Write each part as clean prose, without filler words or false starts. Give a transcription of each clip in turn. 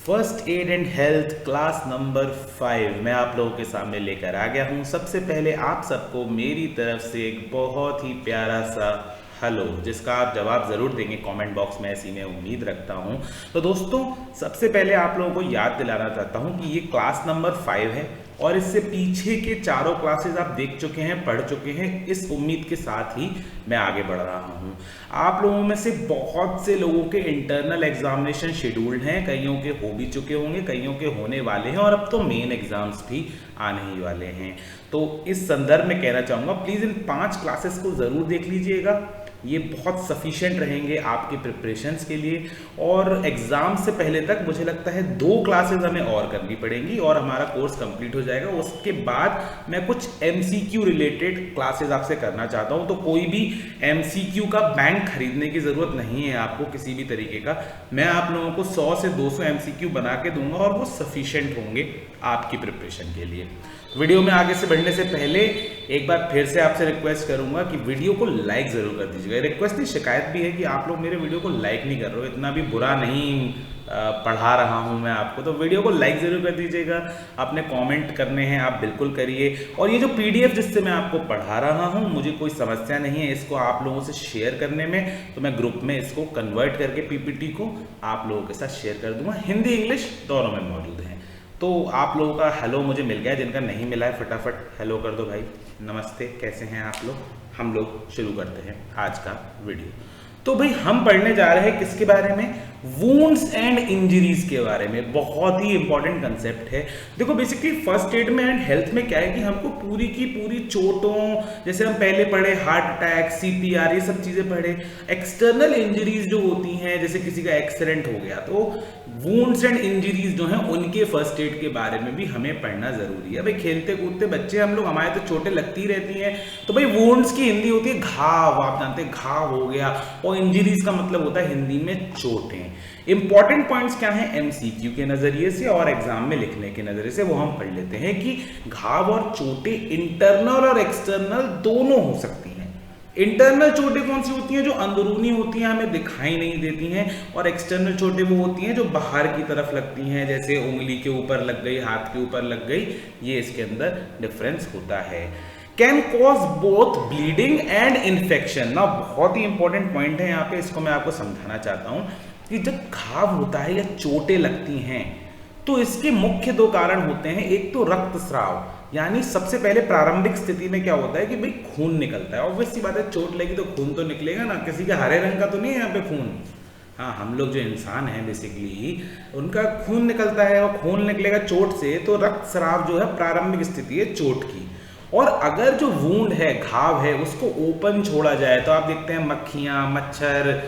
First aid and health class number 5 मैं आप लोगों के सामने लेकर आ गया हूँ। सबसे पहले आप सबको मेरी तरफ से एक बहुत ही प्यारा सा हेलो, जिसका आप जवाब ज़रूर देंगे कमेंट बॉक्स में, ऐसी मैं उम्मीद रखता हूँ। तो दोस्तों, सबसे पहले आप लोगों को याद दिलाना चाहता हूँ कि ये क्लास नंबर 5 है और इससे पीछे के चारों क्लासेस आप देख चुके हैं, पढ़ चुके हैं। इस उम्मीद के साथ ही मैं आगे बढ़ रहा हूँ। आप लोगों में से बहुत से लोगों के इंटरनल एग्जामिनेशन शेड्यूल्ड हैं, कईयों के हो भी चुके होंगे, कईयों के होने वाले हैं और अब तो मेन एग्जाम्स भी आने ही वाले हैं। तो इस संदर्भ में कहना चाहूँगा, प्लीज़ इन 5 क्लासेस को ज़रूर देख लीजिएगा। ये बहुत सफिशिएंट रहेंगे आपके प्रिपरेशंस के लिए। और एग्ज़ाम से पहले तक मुझे लगता है 2 क्लासेस हमें और करनी पड़ेंगी और हमारा कोर्स कंप्लीट हो जाएगा। उसके बाद मैं कुछ MCQ रिलेटेड क्लासेस आपसे करना चाहता हूँ। तो कोई भी MCQ का बैंक खरीदने की ज़रूरत नहीं है आपको किसी भी तरीके का। मैं आप लोगों को 100 से 200 MCQ बना के दूंगा और वो सफिशिएंट होंगे आपकी प्रिपरेशन के लिए। वीडियो में आगे से बढ़ने से पहले एक बार फिर से आपसे रिक्वेस्ट करूंगा कि वीडियो को लाइक ज़रूर कर दीजिएगा। रिक्वेस्ट नहीं, शिकायत भी है कि आप लोग मेरे वीडियो को लाइक नहीं कर रहे हो। इतना भी बुरा नहीं पढ़ा रहा हूं मैं आपको, तो वीडियो को लाइक ज़रूर कर दीजिएगा। अपने कमेंट करने हैं आप बिल्कुल करिए। और ये जो PDF जिससे मैं आपको पढ़ा रहा हूं, मुझे कोई समस्या नहीं है इसको आप लोगों से शेयर करने में। तो मैं ग्रुप में इसको कन्वर्ट करके PPT को आप लोगों के साथ शेयर कर दूंगा। हिंदी इंग्लिश दोनों में मौजूद हैं। तो आप लोगों का हेलो मुझे मिल गया, जिनका नहीं मिला है फटाफट हेलो कर दो भाई। नमस्ते, कैसे हैं आप लोग? हम लोग शुरू करते हैं आज का वीडियो। तो भाई हम पढ़ने जा रहे हैं किसके बारे में? वुंड्स एंड इंजरीज के बारे में। बहुत ही इंपॉर्टेंट कंसेप्ट है। देखो, बेसिकली फर्स्ट एड में एंड हेल्थ में क्या है कि हमको पूरी की पूरी चोटों, जैसे हम पहले पढ़े हार्ट अटैक, CPR, ये सब चीजें पढ़े। एक्सटर्नल इंजरीज जो होती हैं, जैसे किसी का एक्सीडेंट हो गया, तो वुंड्स एंड इंजरीज जो हैं उनके फर्स्ट एड के बारे में भी हमें पढ़ना जरूरी है। भाई खेलते कूदते बच्चे हम लोग, हमारे तो चोटें लगती रहती हैं। तो भाई वुंड्स की हिंदी होती है घाव, आप जानते हैं घाव हो गया, और इंजरीज का मतलब होता है हिंदी में चोटें। इंपॉर्टेंट पॉइंट्स क्या हैं MCQ के नजरिए से और एग्जाम में लिखने के नजरिए से, वो हम पढ़ लेते हैं कि घाव और चोटें इंटरनल और एक्सटर्नल दोनों हो सकती हैं। इंटरनल चोटें कौन सी होती हैं? जो अंदरूनी होती हैं, हमें दिखाई नहीं देती हैं। और एक्सटर्नल चोटें वो होती हैं जो बाहर की तरफ लगती हैं, जैसे उंगली के ऊपर लग गई, हाथ के ऊपर लग गई। ये इसके अंदर डिफरेंस होता है। Can cause both bleeding and infection. ना बहुत ही इंपॉर्टेंट पॉइंट है यहाँ पे, इसको मैं आपको समझाना चाहता हूँ कि जब घाव होता है या चोटें लगती हैं तो इसके मुख्य 2 कारण होते हैं। एक तो रक्तस्राव, यानी सबसे पहले प्रारंभिक स्थिति में क्या होता है कि भाई खून निकलता है। ऑब्वियस सी बात है, चोट लगी तो खून तो निकलेगा ना। किसी के हरे रंग का तो नहीं है यहाँ पे खून। हाँ, हम लोग जो इंसान हैं बेसिकली, उनका खून निकलता है और खून निकलेगा चोट से। तो रक्तस्राव जो है प्रारंभिक स्थिति है चोट की। और अगर जो वूंड है, घाव है, उसको ओपन छोड़ा जाए तो आप देखते हैं मक्खियाँ, मच्छर,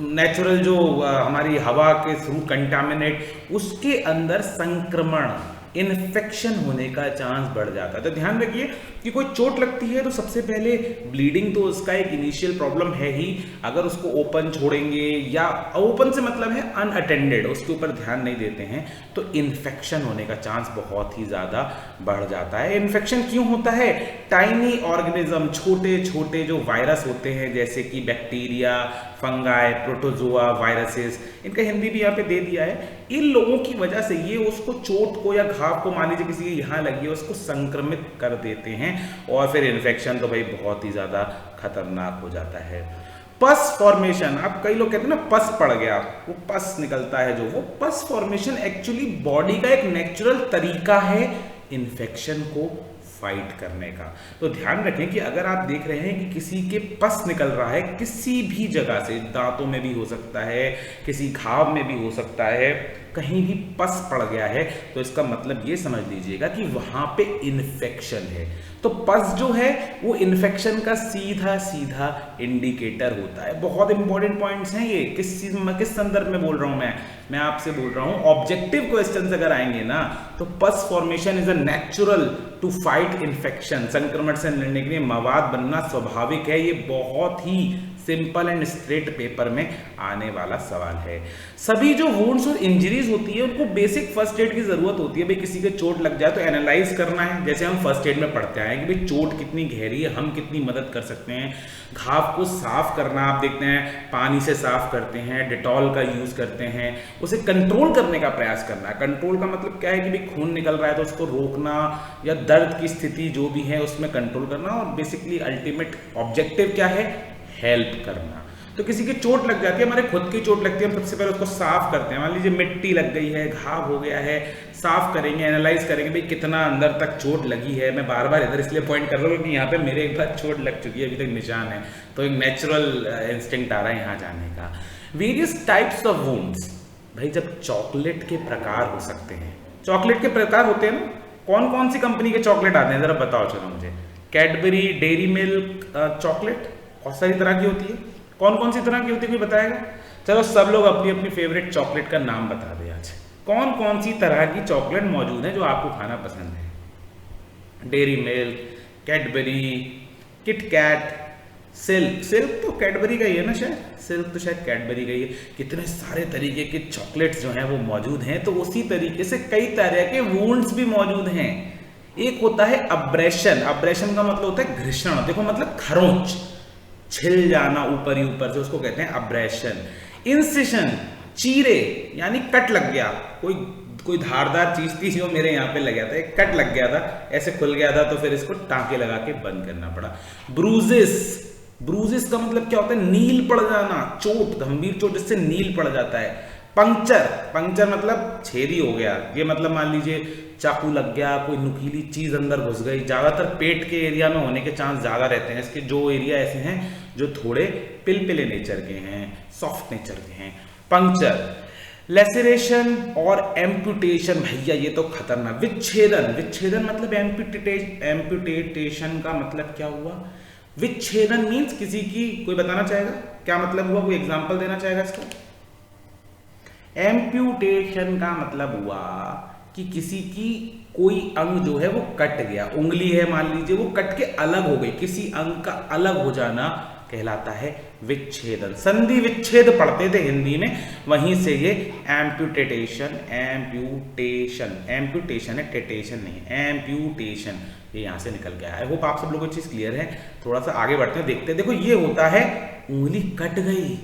नेचुरल जो हमारी हवा के थ्रू कंटामिनेट, उसके अंदर संक्रमण, इन्फेक्शन होने का चांस बढ़ जाता है। तो ध्यान रखिए कि कोई चोट लगती है तो सबसे पहले ब्लीडिंग तो उसका एक इनिशियल प्रॉब्लम है ही। अगर उसको ओपन छोड़ेंगे, या ओपन से मतलब है अनअटेंडेड, उसके ऊपर ध्यान नहीं देते हैं, तो इन्फेक्शन होने का चांस बहुत ही ज़्यादा बढ़ जाता है। इन्फेक्शन क्यों होता है? टाइनी ऑर्गेनिज्म, छोटे छोटे जो वायरस होते हैं, जैसे कि बैक्टीरिया, फंगाई, प्रोटोजोआ, वायरसेस, इनका हिंदी भी यहाँ पे दे दिया है। इन लोगों की वजह से ये उसको चोट को या घाव को, मान लीजिए किसी के यहाँ लगी है, उसको संक्रमित कर देते हैं और फिर इन्फेक्शन तो भाई बहुत ही ज़्यादा खतरनाक हो जाता है। पस फॉर्मेशन, आप कई लोग कहते हैं ना पस पड़ गया, वो पस निकलता है, जो वो पस फॉर्मेशन एक्चुअली बॉडी का एक नेचुरल तरीका है इन्फेक्शन को फाइट करने का। तो ध्यान रखें कि अगर आप देख रहे हैं कि किसी के पस निकल रहा है किसी भी जगह से, दांतों में भी हो सकता है, किसी घाव में भी हो सकता है, कहीं भी पस पड़ गया है, तो इसका मतलब ये समझ लीजिएगा कि वहां पे इन्फेक्शन है। तो पस जो है वो इन्फेक्शन का सीधा सीधा इंडिकेटर होता है। बहुत इंपॉर्टेंट पॉइंट्स हैं ये। किस संदर्भ में बोल रहा हूं मैं आपसे बोल रहा हूं, ऑब्जेक्टिव क्वेश्चंस अगर आएंगे ना, तो pus formation is a natural to fight infection. संक्रमण से लड़ने के लिए मवाद बनना स्वाभाविक है। ये बहुत ही सिंपल एंड स्ट्रेट पेपर में आने वाला सवाल है। सभी जो वुंड्स और इंजरीज होती है उनको बेसिक फर्स्ट एड की जरूरत होती है। भाई किसी के चोट लग जाए तो एनालाइज करना है, जैसे हम फर्स्ट एड में पढ़ते आए कि भाई चोट कितनी गहरी है, हम कितनी मदद कर सकते हैं। घाव को साफ करना, आप देखते हैं पानी से साफ करते हैं, डेटॉल का यूज करते हैं, उसे कंट्रोल करने का प्रयास करना है। कंट्रोल का मतलब क्या है कि भाई खून निकल रहा है तो उसको रोकना या दर्द की स्थिति जो भी है उसमें कंट्रोल करना, और बेसिकली अल्टीमेट ऑब्जेक्टिव क्या है, हेल्प करना। तो किसी की चोट लग जाती है, हमारे खुद की चोट लगती है, हम सबसे पहले उसको साफ करते हैं। मान लीजिए मिट्टी लग गई है, घाव हो गया है, साफ करेंगे, एनालाइज करेंगे भाई कितना अंदर तक चोट लगी है। मैं बार बार इधर इसलिए पॉइंट कर रहा हूँ कि यहाँ पे मेरे एक बार चोट लग चुकी है, अभी तक निशान है, तो एक नेचुरल इंस्टिंक्ट आ रहा है यहाँ जाने का। वेरियस टाइप्स ऑफ वुंड्स, भाई जब चॉकलेट के प्रकार हो सकते हैं, चॉकलेट के प्रकार होते हैं ना, कौन कौन सी कंपनी के चॉकलेट आते हैं जरा बताओ चलो मुझे। कैडबरी, डेयरी मिल्क चॉकलेट बहुत सारी तरह की होती है, कौन कौन सी तरह की होती है कोई बताएगा? चलो सब लोग अपनी अपनी फेवरेट चॉकलेट का नाम बता दें आज। कौन कौन सी तरह की चॉकलेट मौजूद है जो आपको खाना पसंद है? Dairy milk, Cadbury, KitKat, silk. Silk तो कैडबरी का ही है ना शायद, सिल्क तो शायद कैडबरी का ही है। कितने सारे तरीके के चॉकलेट्स जो हैं वो मौजूद हैं। तो उसी तरीके से कई तरह के वुंड्स भी मौजूद हैं। एक होता है अब्रेशन। अब्रेशन का मतलब होता है घर्षण, देखो मतलब खरोंच, छिल जाना ऊपर ही ऊपर से, उसको कहते हैं अब्रेशन। इंसिशन, चीरे यानी कट लग गया, कोई धारदार चीज थी जो मेरे यहाँ पे लग गया था, एक कट लग गया था, ऐसे खुल गया था तो फिर इसको टांके लगा के बंद करना पड़ा। ब्रूजेस, ब्रूजेस का मतलब क्या होता है, नील पड़ जाना, चोट, गंभीर चोट जिससे नील पड़ जाता है। पंक्चर, पंक्चर मतलब छेदी हो गया, ये मतलब मान लीजिए चाकू लग गया, कोई नुकीली चीज अंदर घुस गई। ज्यादातर पेट के एरिया में होने के चांस ज्यादा रहते हैं, इसके जो एरिया ऐसे हैं जो थोड़े पिलपिले नेचर के हैं, सॉफ्ट नेचर के हैं। पंक्चर, लेसरेशन और एम्पुटेशन, भैया ये तो खतरनाक। विच्छेदन, विच्छेदन मतलब एम्पुटेशन का मतलब क्या हुआ? विच्छेदन मीन्स किसी की, कोई बताना चाहेगा क्या मतलब हुआ, कोई एग्जांपल देना चाहेगा इसका? एम्पुटेशन का मतलब हुआ कि किसी की कोई अंग जो है वो कट गया, उंगली है मान लीजिए, वो कट के अलग हो गई, किसी अंग का अलग हो जाना कहलाता है विच्छेदन। संधि विच्छेद पढ़ते थे हिंदी में, वहीं से ये एम्पुटेशन, एम्पुटेशन, एम्पुटेशन है, टेटेशन नहीं, एम्पुटेशन, ये यहां से निकल गया। आई होप आप सब लोगों को चीज क्लियर है। थोड़ा सा आगे बढ़ते हैं, देखते हैं। देखो ये होता है उंगली कट गई,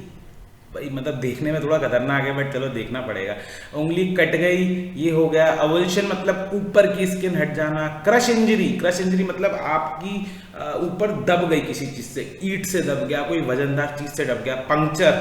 भाई मतलब देखने में थोड़ा खतरनाक है बट चलो देखना पड़ेगा। उंगली कट गई, ये हो गया। अवल्शन मतलब ऊपर की स्किन हट जाना। क्रश इंजरी, क्रश इंजरी मतलब आपकी ऊपर दब गई किसी चीज से, ईंट से दब गया, कोई वजनदार चीज से दब गया। पंक्चर,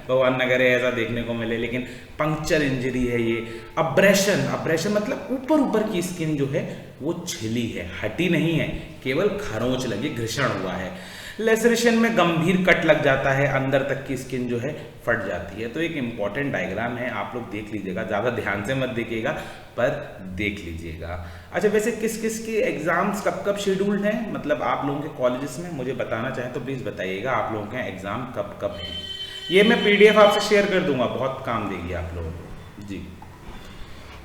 भगवान न करे ऐसा देखने को मिले, लेकिन पंक्चर इंजरी है ये। अब्रेशन, अब्रेशन मतलब ऊपर ऊपर की स्किन जो है वो छिली है, हटी नहीं है, केवल खरोंच लगी, घर्षण हुआ है। लेसरेशन में गंभीर कट लग जाता है, अंदर तक की स्किन जो है फट जाती है। तो एक इंपॉर्टेंट डायग्राम है, आप लोग देख लीजिएगा, ज़्यादा ध्यान से मत देखिएगा पर देख लीजिएगा। अच्छा वैसे किस किस के एग्जाम्स कब कब शेड्यूल्ड हैं, मतलब आप लोगों के कॉलेजेस में मुझे बताना चाहें तो प्लीज़ बताइएगा आप लोगों के एग्जाम कब कब हैं। ये मैं PDF आपसे शेयर कर दूंगा, बहुत काम देगी आप लोगों को जी।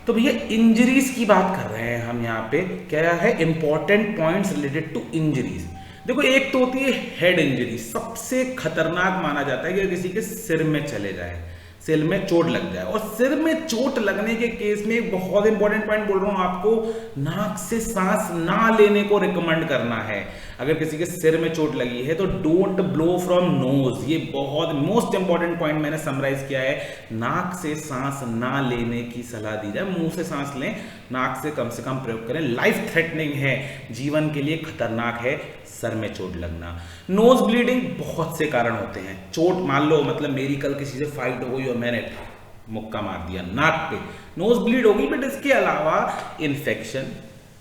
तो भैया इंजरीज की बात कर रहे हैं हम यहाँ पे, क्या है important points related to injuries. देखो एक तो होती है हेड इंजरी, सबसे खतरनाक माना जाता है कि किसी के सिर में चले जाए, सिर में चोट लग जाए। और सिर में चोट लगने के केस में एक बहुत इंपॉर्टेंट पॉइंट बोल रहा हूं आपको, नाक से सांस ना लेने को रिकमेंड करना है। अगर किसी के सिर में चोट लगी है तो डोंट ब्लो फ्रॉम नोज, ये बहुत मोस्ट इंपॉर्टेंट पॉइंट मैंने समराइज किया है। नाक से सांस ना लेने की सलाह दी जाए, मुंह से सांस लें, नाक से कम प्रयोग करें। लाइफ थ्रेटनिंग है, जीवन के लिए खतरनाक है सर में चोट लगना। नोज ब्लीडिंग बहुत से कारण होते हैं। चोट मान लो मतलब मेरी कल किसी से फाइट हो गई और मैंने मुक्का मार दिया नाक पे, नोज ब्लीड होगी। बट इसके अलावा इन्फेक्शन,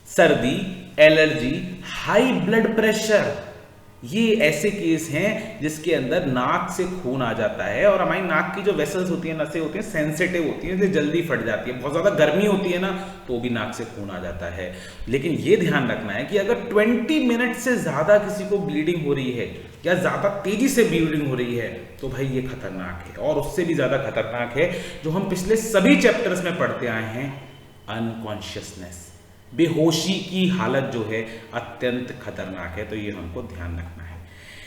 सर्दी, एलर्जी, हाई ब्लड प्रेशर, ये ऐसे केस हैं जिसके अंदर नाक से खून आ जाता है। और हमारी नाक की जो वेसल्स होती हैं, नसें होती हैं, सेंसिटिव होती हैं, इसलिए जल्दी फट जाती है। बहुत ज़्यादा गर्मी होती है ना तो भी नाक से खून आ जाता है। लेकिन ये ध्यान रखना है कि अगर 20 मिनट से ज़्यादा किसी को ब्लीडिंग हो रही है या ज़्यादा तेज़ी से ब्लीडिंग हो रही है तो भाई ये खतरनाक है। और उससे भी ज़्यादा खतरनाक है जो हम पिछले सभी चैप्टर्स में पढ़ते आए हैं, अनकॉन्शियसनेस, बेहोशी की हालत जो है अत्यंत खतरनाक है। तो ये हमको ध्यान रखना है।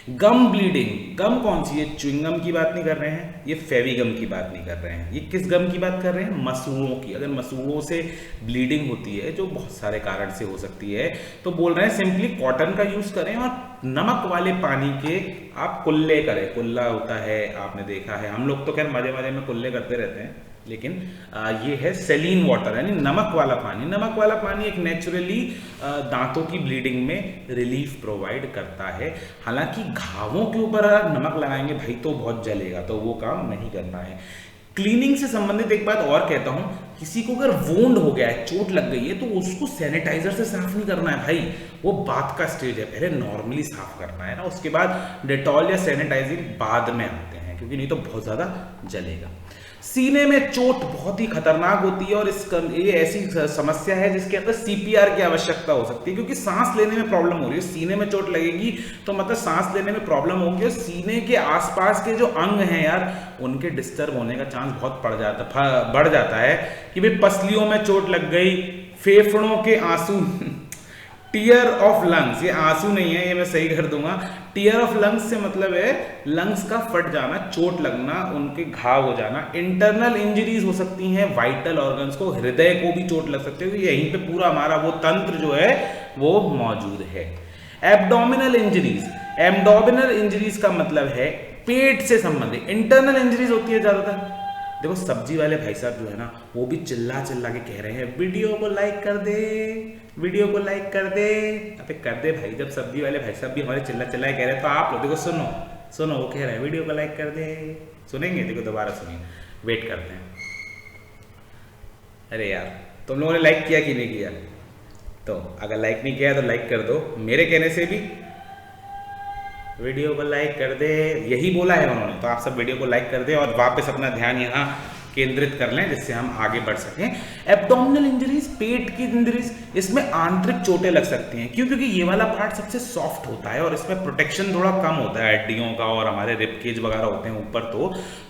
गम ब्लीडिंग, गम कौन सी है? च्युइंगम की बात नहीं कर रहे हैं, ये फेविगम की बात नहीं कर रहे हैं, ये किस गम की बात कर रहे हैं? मसूड़ों की। अगर मसूड़ों से ब्लीडिंग होती है, जो बहुत सारे कारण से हो सकती है, तो बोल रहे हैं सिंपली कॉटन का यूज करें और नमक वाले पानी के आप कुल्ले करें। कुल्ला होता है, आपने देखा है, हम लोग तो खैर मजे मजे में कुल्ले करते रहते हैं, लेकिन ये है सेलीन वाटर, यानी नमक वाला पानी। नमक वाला पानी एक नेचुरली दांतों की ब्लीडिंग में रिलीफ प्रोवाइड करता है। हालांकि घावों के ऊपर अगर नमक लगाएंगे भाई तो बहुत जलेगा, तो वो काम नहीं करना है। क्लीनिंग से संबंधित एक बात और कहता हूं, किसी को अगर वोंड हो गया है, चोट लग गई है, तो उसको सैनिटाइजर से साफ नहीं करना है भाई, वो बात का स्टेज है। पहले नॉर्मली साफ करना है ना, उसके बाद डेटॉल या सैनिटाइजिंग बाद में आते हैं, क्योंकि नहीं तो बहुत ज्यादा जलेगा। सीने में चोट बहुत ही खतरनाक होती है और ये ऐसी समस्या है जिसके अंदर सीपीआर की आवश्यकता हो सकती है, क्योंकि सांस लेने में प्रॉब्लम हो रही है। सीने में चोट लगेगी तो मतलब सांस लेने में प्रॉब्लम होगी, और सीने के आसपास के जो अंग हैं यार, उनके डिस्टर्ब होने का चांस बहुत बढ़ जाता है कि भाई पसलियों में चोट लग गई, फेफड़ों के आंसू टीयर ऑफ लंग्स, ये आंसू नहीं है, ये मैं सही कर दूंगा। टीयर ऑफ लंग्स से मतलब है लंग्स का फट जाना, चोट लगना, उनके घाव हो जाना। इंटरनल इंजरीज हो सकती हैं वाइटल ऑर्गन्स को, हृदय को भी चोट लग सकती है, यहीं पे पूरा हमारा वो तंत्र जो है वो मौजूद है। एब्डोमिनल इंजरीज, एब्डोमिनल इंजरीज का मतलब है पेट से संबंधित। इंटरनल इंजरीज होती है ज्यादातर। देखो सब्जी वाले भाई साहब जो है ना, वो भी चिल्ला चिल्ला के कह रहे हैं वीडियो को लाइक कर दे, वीडियो को लाइक कर दे। अबे कर दे भाई, जब सब्जी वाले भाई साहब भी हमारे चिल्ला चिल्ला कह रहे हैं, तो आप लोग देखो सुनो सुनो, वो कह रहे हैं वीडियो को लाइक कर दे। सुनेंगे? देखो दोबारा सुनिए, वेट करते हैं। अरे यार तुम लोगों ने लाइक किया कि नहीं किया? तो अगर लाइक नहीं किया तो लाइक कर दो, मेरे कहने से भी वीडियो को लाइक कर दे, यही बोला है उन्होंने। तो आप सब वीडियो को लाइक कर दे और वापस अपना ध्यान यहाँ केंद्रित कर लें, जिससे हम आगे बढ़ सकें। एब्डोमिनल इंजरीज, पेट की इंजरीज, इसमें आंतरिक चोटें लग सकती हैं। क्यों? क्योंकि ये वाला पार्ट सबसे सॉफ्ट होता है और इसमें प्रोटेक्शन थोड़ा कम होता है हड्डियों का, और हमारे रिब केज वगैरह होते हैं ऊपर,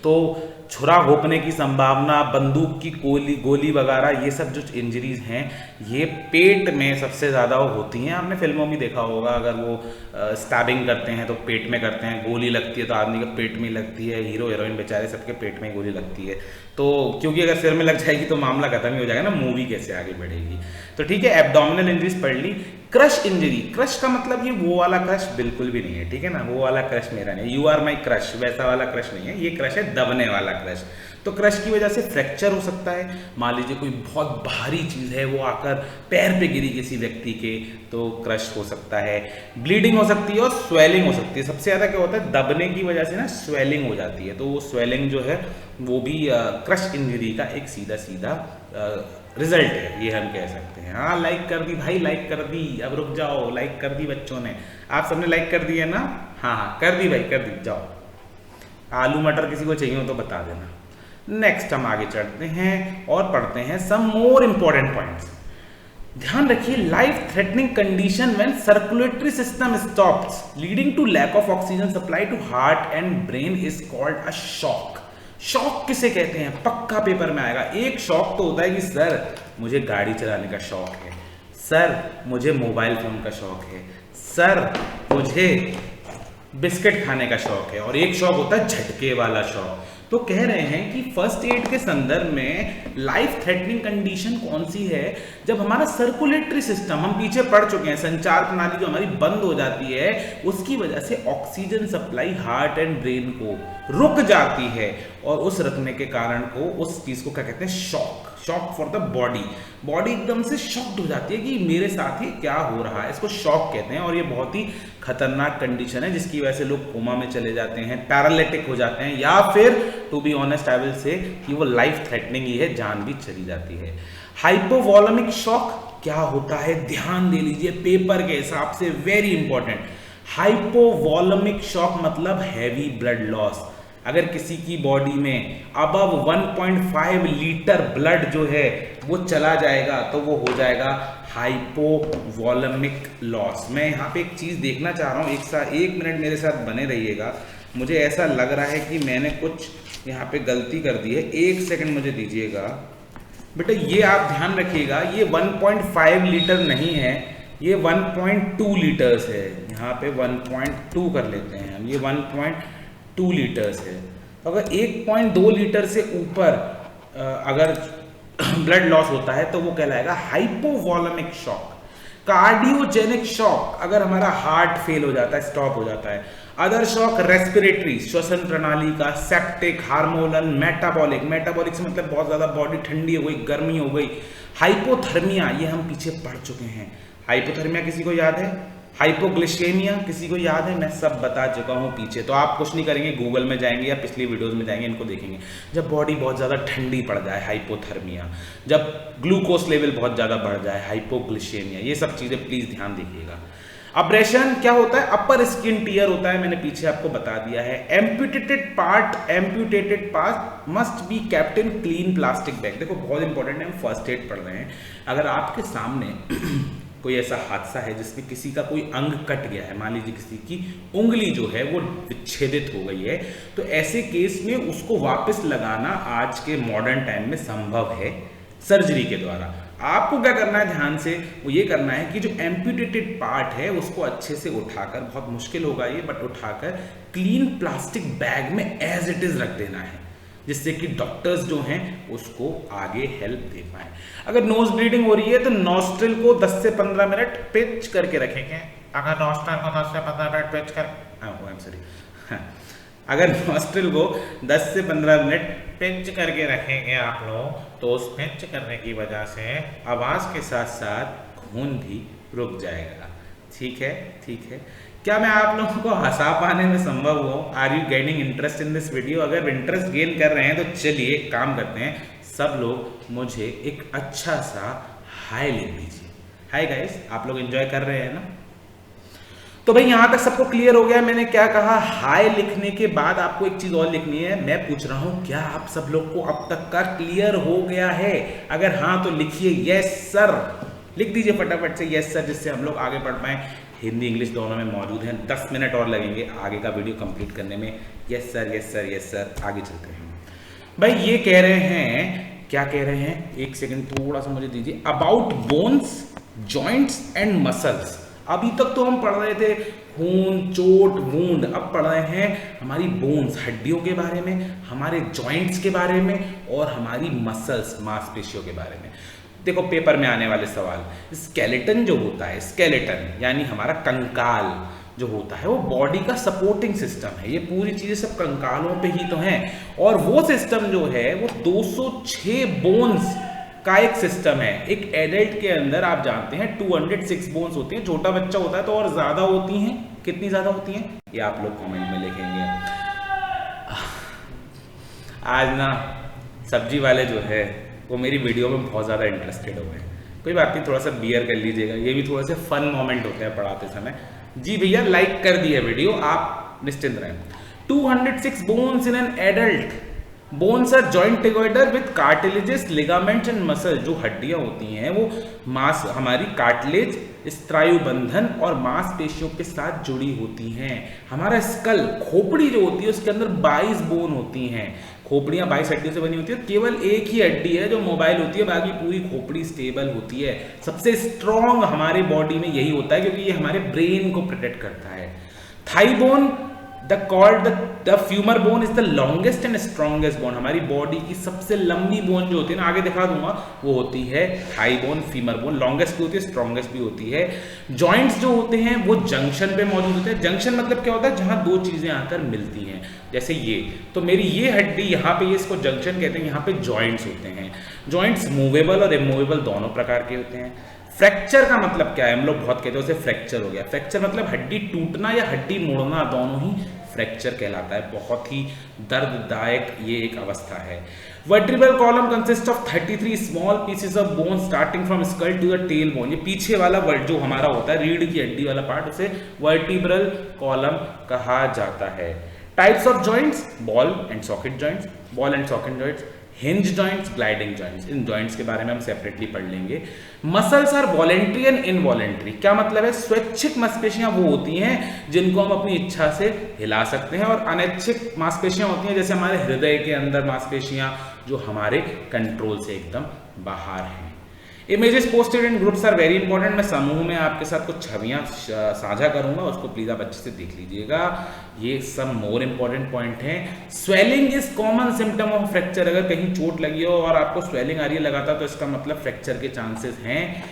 तो छुरा घोंपने की संभावना, बंदूक की गोली वगैरह, ये सब जो इंजरीज हैं ये पेट में सबसे ज़्यादा होती हैं। आपने फिल्मों में देखा होगा, अगर वो स्टैबिंग करते हैं तो पेट में करते हैं, गोली लगती है तो आदमी के पेट में लगती है, हीरो हीरोइन बेचारे सबके पेट में गोली लगती है। तो क्योंकि अगर सिर में लग जाएगी तो मामला खत्म ही हो जाएगा ना, मूवी कैसे आगे बढ़ेगी। तो ठीक है, एब्डोमिनल इंजरीज पढ़ ली। क्रश इंजरी, क्रश का मतलब ये वो वाला क्रश बिल्कुल भी नहीं है, ठीक है ना, वो वाला क्रश मेरा नहीं, यू आर माई क्रश वैसा वाला क्रश नहीं है, ये क्रश है दबने वाला क्रश। तो क्रश की वजह से फ्रैक्चर हो सकता है। मान लीजिए कोई बहुत भारी चीज़ है वो आकर पैर पे गिरी किसी व्यक्ति के, तो क्रश हो सकता है। ब्लीडिंग हो सकती है और स्वेलिंग हो सकती है। सबसे ज़्यादा क्या होता है, दबने की वजह से ना स्वेलिंग हो जाती है, तो वो स्वेलिंग जो है वो भी क्रश इंजरी का एक सीधा सीधा रिजल्ट है, ये हम कह सकते हैं। हाँ लाइक कर दी भाई, लाइक कर दी, अब रुक जाओ, लाइक कर दी बच्चों ने, आप सबने लाइक कर दी है ना? हाँ हाँ कर दी भाई, कर दी। जाओ, आलू मटर किसी को चाहिए हो तो बता देना। नेक्स्ट हम आगे चढ़ते हैं और पढ़ते हैं सम मोर इंपॉर्टेंट पॉइंट्स। ध्यान रखिए, life threatening condition when circulatory system stops leading to lack of oxygen supply to heart and brain is called a shock. Shock किसे कहते हैं? पक्का पेपर में आएगा। एक शॉक तो होता है कि सर मुझे गाड़ी चलाने का शौक है, सर मुझे मोबाइल फोन का शौक है, सर मुझे बिस्किट खाने का शौक है, और एक शौक होता है झटके वाला शौक। तो कह रहे हैं कि फर्स्ट एड के संदर्भ में लाइफ थ्रेटनिंग कंडीशन कौन सी है? जब हमारा सर्कुलेटरी सिस्टम, हम पीछे पढ़ चुके हैं, संचार प्रणाली जो हमारी बंद हो जाती है, उसकी वजह से oxygen supply heart and brain को रुक जाती है, और उस रुकने के कारण को, उस चीज को क्या कहते हैं? Shock. Shock for the body. Body एकदम से शॉक्ड हो जाती है कि मेरे साथ ही क्या हो रहा है, इसको शॉक कहते हैं। और ये बहुत ही खतरनाक कंडीशन है जिसकी वजह से लोग कोमा में चले जाते हैं, पैरालिटिक हो जाते हैं, या फिर to be honest I will say कि वो लाइफ थ्रेटनिंग ही है, जान भी चली जाती है। हाइपोवॉलेमिक शॉक क्या होता है? ध्यान दे लीजिए, पेपर के हिसाब से वेरी इंपॉर्टेंट। हाइपोवॉलेमिक शॉक मतलब हैवी ब्लड लॉस। अगर किसी की बॉडी में अबव 1.5 लीटर ब्लड जो है वो चला जाएगा तो वो हो जाएगा हाइपोवॉलेमिक लॉस। मैं यहाँ पे एक चीज़ देखना चाह रहा हूँ, एक मिनट मेरे साथ बने रहिएगा। मुझे ऐसा लग रहा है कि मैंने कुछ यहाँ पे गलती कर दी है, एक सेकंड मुझे दीजिएगा। बेटा ये आप ध्यान रखिएगा, ये 1.5 लीटर नहीं है, ये 1.2 लीटर्स है, यहाँ पे 1.2 कर लेते हैं हम, ये 1.2 लीटर्स है। तो अगर 1.2 लीटर से ऊपर अगर ब्लड लॉस होता है तो वो कहलाएगा हाइपोवॉलेमिक शॉक। कार्डियोजेनिक शॉक, अगर हमारा हार्ट फेल हो जाता है, स्टॉप हो जाता है। अदर शॉक रेस्पिरेटरी, श्वसन प्रणाली का। सेप्टिक, हार्मोनल, मेटाबॉलिक, मेटाबॉलिक से मतलब बहुत ज़्यादा बॉडी ठंडी हो गई, गर्मी हो गई। हाइपोथर्मिया, ये हम पीछे पढ़ चुके हैं। हाइपोथर्मिया किसी को याद है? हाइपोग्लिसेमिया किसी को याद है? मैं सब बता चुका हूँ पीछे, तो आप कुछ नहीं करेंगे, गूगल में जाएंगे या पिछली वीडियोस में जाएंगे, इनको देखेंगे। जब बॉडी बहुत ज़्यादा ठंडी पड़ जाए, हाइपोथर्मिया। जब ग्लूकोज लेवल बहुत ज़्यादा बढ़ जाए, हाइपोग्लिसेमिया। ये सब चीज़ें प्लीज़ ध्यान दीजिएगा। अब्रेशन क्या होता है? अपर स्किन टीयर होता है, मैंने पीछे आपको बता दिया है। Amputated part must be kept in clean plastic bag. देखो बहुत इंपॉर्टेंट है, हम फर्स्ट एड पढ़ रहे हैं। अगर आपके सामने कोई ऐसा हादसा है जिसमें किसी का कोई अंग कट गया है, मान लीजिए किसी की उंगली जो है वो विच्छेदित हो गई है, तो ऐसे केस में उसको वापस लगाना आज के मॉडर्न टाइम में संभव है सर्जरी के द्वारा। आपको क्या करना है ध्यान से, वो ये करना है कि जो एम्प्यूटेटेड पार्ट है उसको अच्छे से उठाकर, बहुत मुश्किल होगा ये, बट उठाकर क्लीन प्लास्टिक बैग में एज इट इज रख देना है, जिससे कि डॉक्टर्स जो हैं उसको आगे हेल्प दे पाए। अगर नोज ब्लीडिंग हो रही है तो नॉस्ट्रिल को 10 से 15 मिनट पिंच करके रखेंगे। अगर नॉस्ट्रिल को 10 से 15 मिनट पिंच कर अगर नॉस्ट्रिल को 10 से 15 मिनट पिंच करके रखेंगे आप लोग, तो उस पिंच करने की वजह से आवाज़ के साथ साथ खून भी रुक जाएगा। ठीक है, ठीक है। क्या मैं आप लोगों को हंसा पाने में संभव हो? Are you gaining interest in this video? अगर इंटरेस्ट गेन कर रहे हैं तो चलिए एक काम करते हैं, सब लोग मुझे एक अच्छा सा हाय लिख दीजिए। हाय गाइस, आप लोग एंजॉय कर रहे हैं ना? तो भाई यहाँ तक सबको क्लियर हो गया मैंने क्या कहा। हाय लिखने के बाद आपको एक चीज और लिखनी है। मैं पूछ रहा हूँ क्या आप सब लोग को अब तक का क्लियर हो गया है? अगर हाँ तो लिखिए यस सर, लिख दीजिए फटाफट से यस सर, जिससे हम लोग आगे बढ़ पाए। हिंदी इंग्लिश दोनों में मौजूद हैं। 10 मिनट और लगेंगे आगे का वीडियो कंप्लीट करने में। Yes sir, yes sir, yes sir. आगे चलते हैं भाई। ये कह रहे हैं, क्या कह रहे हैं, एक सेकंड थोड़ा सा मुझे दीजिए। About bones, joints and muscles. अभी तक तो हम पढ़ रहे थे खून, चोट, वूंड। अब पढ़ रहे हैं हमारी बोन्स, हड्डियों के बारे में, हमारे जॉइंट्स के बारे में, और हमारी मसल्स, मांसपेशियों के बारे में। देखो पेपर में आने वाले सवाल, स्केलेटन जो होता है, स्केलेटन यानी हमारा कंकाल जो होता है, वो बॉडी का सपोर्टिंग सिस्टम है। ये पूरी चीजें सब कंकालों पे ही तो हैं। और वो सिस्टम जो है वो 206 बोन्स का एक सिस्टम है। एक एडल्ट के अंदर आप जानते हैं 206 बोन्स होती हैं। छोटा बच्चा होता है तो और ज्यादा होती हैं। कितनी ज्यादा होती हैं ये आप लोग कमेंट में लिखेंगे। आज ना सब्जी वाले जो है वो मेरी वीडियो में बहुत ज़्यादा इंटरेस्टेड हो गए। कोई बात नहीं, थोड़ा सा बियर कर लीजिएगा, ये भी थोड़े से फन मोमेंट होते हैं पढ़ाते समय। जी भैया लाइक कर दिया वीडियो, आप निश्चिंत रहें। 206 bones in an adult. Bones are joint together with cartilages, ligaments and muscle. जो हड्डियां होती हैं वो मांस, हमारी कार्टिलेज, स्नायु बंधन और मांसपेशियों के साथ जुड़ी होती हैं। हमारा स्कल, खोपड़ी जो होती है उसके अंदर 22 बोन होती हैं। खोपड़ियाँ 22 हड्डियों से बनी होती है। केवल एक ही हड्डी है जो मोबाइल होती है, बाकी पूरी खोपड़ी स्टेबल होती है। सबसे स्ट्रॉन्ग हमारे बॉडी में यही होता है क्योंकि ये हमारे ब्रेन को प्रोटेक्ट करता है। Thigh bone, the femur bone is the longest and strongest bone. हमारी बॉडी की सबसे लंबी बोन जो होती है ना, आगे दिखा दूंगा, वो होती है thigh bone, femur bone. Longest भी होती है, स्ट्रॉन्गेस्ट भी होती है। जॉइंट्स जो होते हैं वो जंक्शन पे मौजूद होते हैं। जंक्शन मतलब क्या होता है? जहां दो चीजें आकर मिलती हैं। जैसे ये, तो मेरी ये हड्डी यहाँ पे, ये इसको जंक्शन कहते हैं, यहाँ पे जॉइंट्स होते हैं। जॉइंट्स मूवेबल और इमूवेबल दोनों प्रकार के होते हैं। फ्रैक्चर का मतलब क्या है? हम लोग बहुत कहते हैं उसे फ्रैक्चर हो गया। फ्रैक्चर मतलब हड्डी टूटना या हड्डी मुड़ना, दोनों ही फ्रैक्चर कहलाता है। बहुत ही दर्ददायक ये एक अवस्था है। Vertebral column consist of 33 small pieces of bone starting from skull to the tail bone. ये पीछे वाला वर्ड जो हमारा होता है, रीढ़ की हड्डी वाला पार्ट, उसे वर्टिब्रल कॉलम कहा जाता है। Types of joints, ball and socket joints, ball and socket joints, hinge joints, gliding joints. इन जॉइंट्स के बारे में हम सेपरेटली पढ़ लेंगे। Muscles are voluntary and involuntary. क्या मतलब है? स्वैच्छिक मांसपेशियां वो होती हैं जिनको हम अपनी इच्छा से हिला सकते हैं, और अनैच्छिक मांसपेशियां होती हैं जैसे हमारे हृदय के अंदर मांसपेशियां जो हमारे कंट्रोल से एकदम बाहर हैं। Images posted in groups are very important. मैं समूह में आपके साथ कुछ छवियां साझा करूंगा, उसको प्लीज आप अच्छे से देख लीजिएगा। ये सब मोर इंपॉर्टेंट पॉइंट हैं। Swelling is common symptom of fracture. अगर कहीं चोट लगी हो और आपको स्वेलिंग आ रही है लगातार, तो इसका मतलब फ्रैक्चर के चांसेस हैं।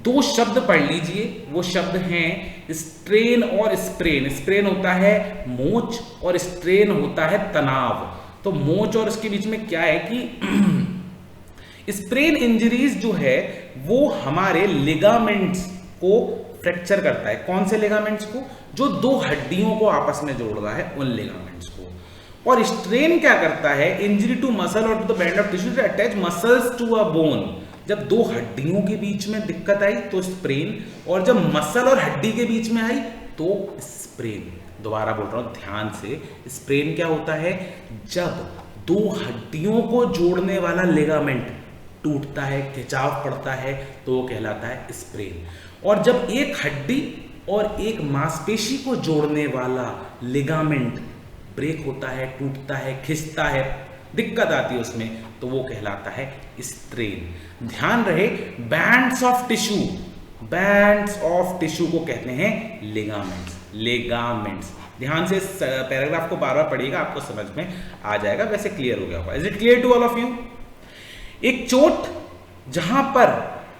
दो शब्द पढ़ लीजिए, वो शब्द हैं स्ट्रेन और स्प्रेन। स्प्रेन होता है मोच और स्ट्रेन होता है तनाव। तो मोच और इसके बीच में क्या है कि स्प्रेन इंजरीज जो है वो हमारे लिगामेंट्स को फ्रैक्चर करता है। कौन से लिगामेंट्स को? जो दो हड्डियों को आपस में जोड़ रहा है, उन लिगामेंट्स को। और स्ट्रेन क्या करता है? इंजरी टू मसल और to the band of tissue attach muscles to a bone. जब दो हड्डियों के बीच में दिक्कत आई तो स्प्रेन, और जब मसल और हड्डी के बीच में आई तो स्प्रेन। दोबारा बोल रहा हूं ध्यान से, स्प्रेन क्या होता है? जब दो हड्डियों को जोड़ने वाला लिगामेंट टूटता है, खिंचाव पड़ता है, तो वो कहलाता है स्प्रेन। और जब एक हड्डी और एक मांसपेशी को जोड़ने वाला लिगामेंट ब्रेक होता है, टूटता है, खिंचता है, दिक्कत आती है उसमें, तो वो कहलाता है स्ट्रेन। ध्यान रहे, bands of tissue, bands of tissue को कहते हैं लिगामेंट्स। लिगामेंट्स, ध्यान से इस पैराग्राफ को बार बार पढ़िएगा, आपको समझ में आ जाएगा। वैसे क्लियर हो गया होगा। Is it clear to all of you? एक चोट जहां पर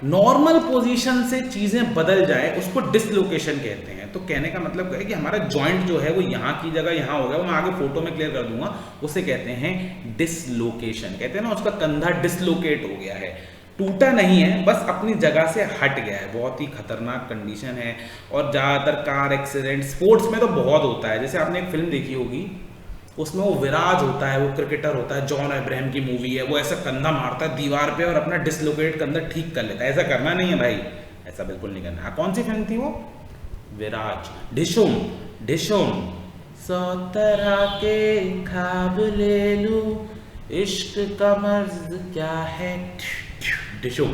नॉर्मल पोजीशन से चीजें बदल जाए उसको डिसलोकेशन कहते हैं। तो कहने का मतलब है कि हमारा जॉइंट जो है वो यहाँ की जगह यहाँ हो गया, वो मैं आगे फोटो में क्लियर कर दूंगा, उसे कहते हैं डिसलोकेशन। कहते हैं ना उसका कंधा डिसलोकेट हो गया है, टूटा नहीं है, बस अपनी जगह से हट गया है। बहुत ही खतरनाक कंडीशन है और ज़्यादातर कार एक्सीडेंट, स्पोर्ट्स में तो बहुत होता है। जैसे आपने एक फिल्म देखी होगी, उसमें वो विराज होता है, वो क्रिकेटर होता है, जॉन अब्राहम की मूवी है, वो ऐसा कंधा मारता है दीवार पे और अपना डिसलोकेट कंधा ठीक कर लेता है। ऐसा करना नहीं है भाई, ऐसा बिल्कुल नहीं करना। कौन सी फिल्म थी वो? विराज। ढिशुम, ढिशुम। सौ तरह के ख्वाब ले लूं, इश्क का मर्ज क्या है, ढिशुम।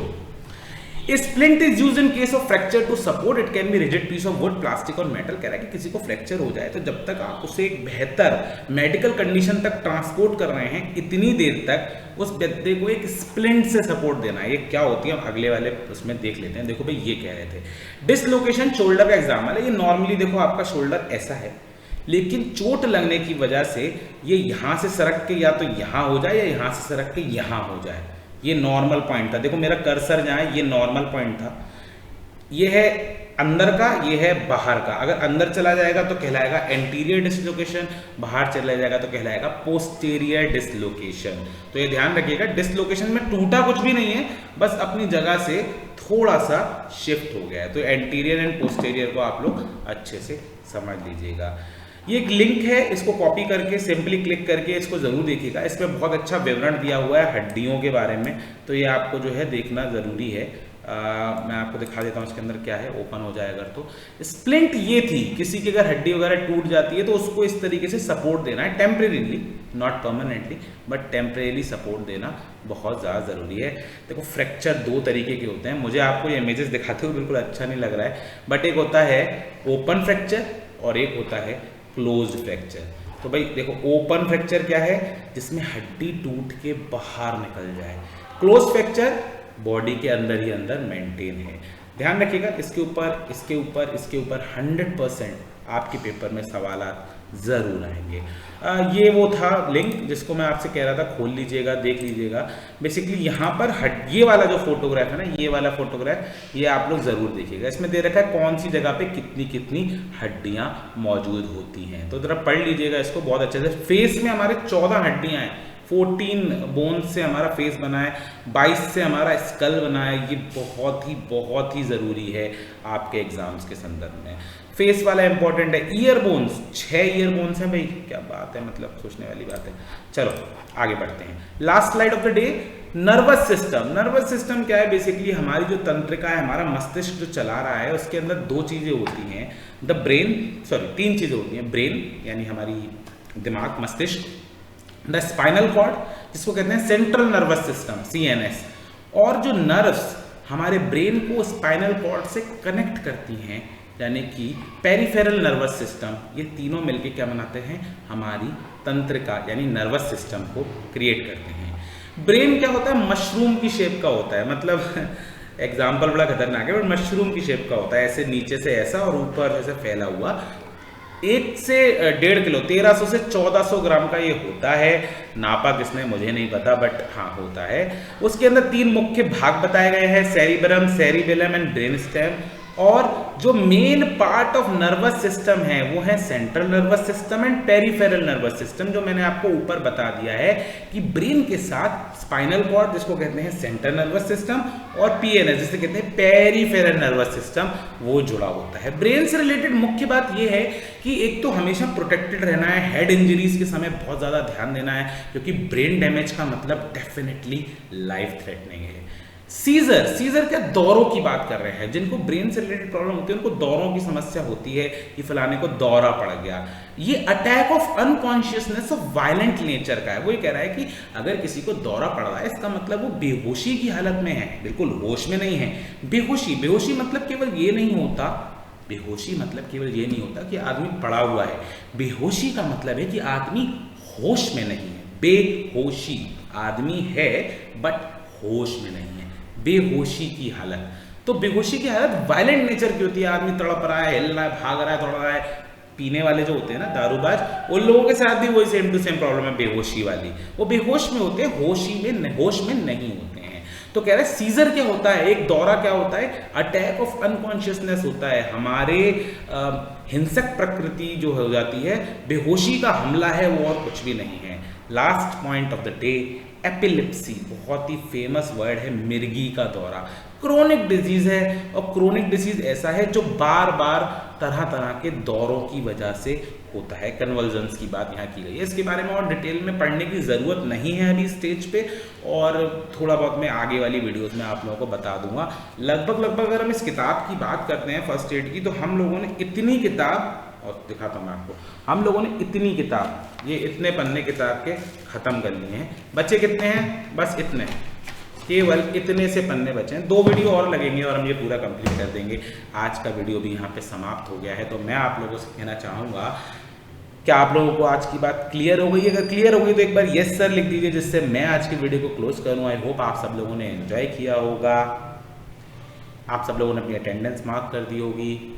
Splint is used in case of fracture to support, it can be rigid piece of wood, plastic और मेटल। कह रहा है कि किसी को फ्रैक्चर हो जाए तो जब तक आप उसे एक बेहतर मेडिकल कंडीशन तक ट्रांसपोर्ट कर रहे हैं, इतनी देर तक उस व्यक्ति को एक स्प्लिंट से सपोर्ट देना है। ये क्या होती है हम अगले वाले उसमें देख लेते हैं। देखो भाई ये कह रहे थे डिसलोकेशन शोल्डर का एग्जाम्पल है। ये नॉर्मली देखो आपका शोल्डर ऐसा है, लेकिन चोट लगने की वजह से ये यहां से सरक के या तो यहां हो जाए या यहां से सरक के यहां हो जाए। ये नॉर्मल पॉइंट था, देखो मेरा कर्सर जहाँ है ये नॉर्मल पॉइंट था, ये है अंदर का, ये है बाहर का। अगर अंदर चला जाएगा तो कहलाएगा एंटीरियर डिसलोकेशन, बाहर चला जाएगा तो कहलाएगा पोस्टीरियर डिसलोकेशन। तो ये ध्यान रखिएगा, डिसलोकेशन में टूटा कुछ भी नहीं है, बस अपनी जगह से थोड़ा सा शिफ्ट हो गया है। तो एंटीरियर एंड पोस्टीरियर को आप लोग अच्छे से समझ लीजिएगा। ये एक लिंक है, इसको कॉपी करके सिंपली क्लिक करके इसको जरूर देखिएगा। इसमें बहुत अच्छा विवरण दिया हुआ है हड्डियों के बारे में, तो ये आपको जो है देखना जरूरी है। मैं आपको दिखा देता हूँ इसके अंदर क्या है, ओपन हो जाए अगर तो। स्प्लिंट ये थी, किसी की अगर हड्डी वगैरह टूट जाती है तो उसको इस तरीके से सपोर्ट देना है, temporarily, not permanently but temporarily support देना बहुत ज़्यादा ज़रूरी है। देखो फ्रैक्चर दो तरीके के होते हैं, मुझे आपको ये इमेजेस दिखाते हुए बिल्कुल अच्छा नहीं लग रहा है, बट एक होता है ओपन फ्रैक्चर और एक होता है क्लोज्ड फ्रैक्चर। तो भाई देखो ओपन फ्रैक्चर क्या है, जिसमें हड्डी टूट के बाहर निकल जाए। क्लोज फ्रैक्चर बॉडी के अंदर ही अंदर मेंटेन है। ध्यान रखिएगा, इसके ऊपर इसके ऊपर इसके ऊपर 100% आपके पेपर में सवाल जरूर आएंगे। ये वो था लिंक जिसको मैं आपसे कह रहा था, खोल लीजिएगा, देख लीजिएगा। बेसिकली यहाँ पर ये वाला जो फोटोग्राफ है ना, ये वाला फोटोग्राफ, ये आप लोग जरूर देखिएगा। इसमें दे रखा है कौन सी जगह पे कितनी कितनी हड्डियाँ मौजूद होती हैं, तो जरा पढ़ लीजिएगा इसको बहुत अच्छे से। फेस में हमारे 14 हड्डियाँ हैं, 14 बोन्स से हमारा फेस बना है, 22 से हमारा स्कल बना है। ये बहुत ही ज़रूरी है आपके एग्जाम्स के संदर्भ में। फेस वाला इंपॉर्टेंट है। ईयर बोन्स 6 ईयर बोन्स हैं भाई, क्या बात है, मतलब सोचने वाली बात है। चलो आगे बढ़ते हैं। Last slide of the day, nervous system. Nervous system क्या है? बेसिकली हमारी जो तंत्रिका है, हमारा मस्तिष्क जो चला रहा है, उसके अंदर दो चीज़ें होती हैं, द ब्रेन, सॉरी 3 चीज़ें होती हैं। ब्रेन यानी हमारी दिमाग, मस्तिष्क, द स्पाइनल कॉर्ड जिसको कहते हैं सेंट्रल नर्वस सिस्टम CNS, और जो नर्व्स हमारे ब्रेन को स्पाइनल कॉर्ड से कनेक्ट करती हैं यानी कि पेरिफेरल नर्वस सिस्टम। ये तीनों मिलके क्या बनाते हैं? हमारी तंत्रिका यानी नर्वस सिस्टम को क्रिएट करते हैं। ब्रेन क्या होता है? मशरूम की शेप का होता है, मतलब एग्जाम्पल बड़ा खतरनाक है, बट मशरूम की शेप का होता है, ऐसे नीचे से ऐसा और ऊपर ऐसे फैला हुआ। 1 से 1.5 किलो 1300 से 1400 ग्राम का ये होता है। नापा किसने मुझे नहीं पता, बट हाँ होता है। उसके अंदर 3 मुख्य भाग बताए गए हैं, सेरिबरम, सेरिबेलम एंड ब्रेन स्टेम। और जो main part of nervous system है वो है central nervous system and peripheral nervous system, जो मैंने आपको ऊपर बता दिया है कि ब्रेन के साथ स्पाइनल कॉर्ड जिसको कहते हैं सेंट्रल नर्वस सिस्टम और पीएनएस जिसे कहते हैं पेरिफेरल नर्वस सिस्टम वो जुड़ा होता है। ब्रेन से रिलेटेड मुख्य बात ये है कि एक तो हमेशा प्रोटेक्टेड रहना है, हेड इंजरीज के समय बहुत ज़्यादा ध्यान देना है, क्योंकि ब्रेन डैमेज का मतलब डेफिनेटली लाइफ थ्रेटनिंग है। सीजर क्या दौरों की बात कर रहे हैं, जिनको ब्रेन से रिलेटेड प्रॉब्लम होती है उनको दौरों की समस्या होती है कि फलाने को दौरा पड़ गया। ये attack of unconsciousness of violent nature का है। वो ये कह रहा है कि अगर किसी को दौरा पड़ रहा है इसका मतलब वो बेहोशी की हालत में है, बिल्कुल होश में नहीं है। बेहोशी मतलब केवल ये नहीं होता, बेहोशी मतलब केवल ये नहीं होता कि आदमी पड़ा हुआ है। बेहोशी का मतलब है कि आदमी होश में नहीं है। बेहोशी आदमी है बट होश में नहीं है, बेहोशी की हालत। तो बेहोशी की हालत वायलेंट नेचर की होती है, आदमी तड़प रहा है, हिल रहा है, भाग रहा है, दौड़ रहा है। पीने वाले जो होते हैं ना दारूबाज, उन लोगों के साथ भी वही सेम टू सेम प्रॉब्लम है बेहोशी वाली। वो बेहोश में होते हैं, होश में नहीं होते हैं। तो कह रहे हैं सीजर क्या होता है, एक दौरा क्या होता है, अटैक ऑफ अनकॉन्शियसनेस होता है। हमारे हिंसक प्रकृति जो हो जाती है, बेहोशी का हमला है, वो और कुछ भी नहीं है। Last point of the day, epilepsy, बहुत ही फेमस वर्ड है, मिर्गी का दौरा। क्रोनिक डिजीज है, और क्रोनिक डिजीज ऐसा है जो बार बार तरह तरह के दौरों की वजह से होता है। कन्वर्जन्स की बात यहाँ की गई है, इसके बारे में और डिटेल में पढ़ने की ज़रूरत नहीं है अभी स्टेज पे, और थोड़ा बहुत मैं आगे वाली वीडियोस में आप लोगों को बता दूंगा। लगभग अगर हम इस किताब की बात करते हैं फर्स्ट एड की, तो हम लोगों ने इतनी किताब, और दिखाता हूँ मैं आपको, हम लोगों ने इतनी किताब, ये इतने पन्ने किताब के ख़त्म कर लिए हैं। बच्चे कितने हैं, बस इतने, केवल इतने से पन्ने बचे हैं। 2 वीडियो और लगेंगे और हम ये पूरा कंप्लीट कर देंगे। आज का वीडियो भी यहाँ पे समाप्त हो गया है। तो मैं आप लोगों से कहना चाहूँगा, क्या आप लोगों को आज की बात क्लियर हो गई? अगर क्लियर हो गई तो एक बार यस सर लिख दीजिए, जिससे मैं आज की वीडियो को क्लोज करूँ। आई होप आप सब लोगों ने एंजॉय किया होगा, आप सब लोगों ने अपनी अटेंडेंस मार्क कर दी होगी।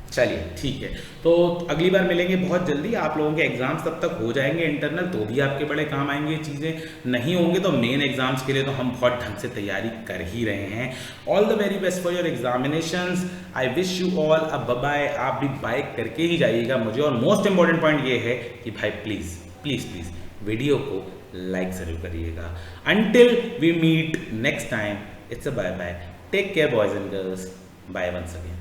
चलिए ठीक है, तो अगली बार मिलेंगे बहुत जल्दी। आप लोगों के एग्जाम्स तब तक हो जाएंगे इंटरनल, तो भी आपके बड़े काम आएंगे ये चीज़ें। नहीं होंगे तो मेन एग्जाम्स के लिए तो हम बहुत ढंग से तैयारी कर ही रहे हैं। All the very best for your examinations. I wish you all a bye. आप भी बाय करके ही जाइएगा मुझे। और मोस्ट इंपॉर्टेंट पॉइंट ये है कि भाई प्लीज़ प्लीज़ प्लीज़ वीडियो को लाइक ज़रूर करिएगा। Until we meet next time, it's a bye bye. Take care boys and girls, bye once again.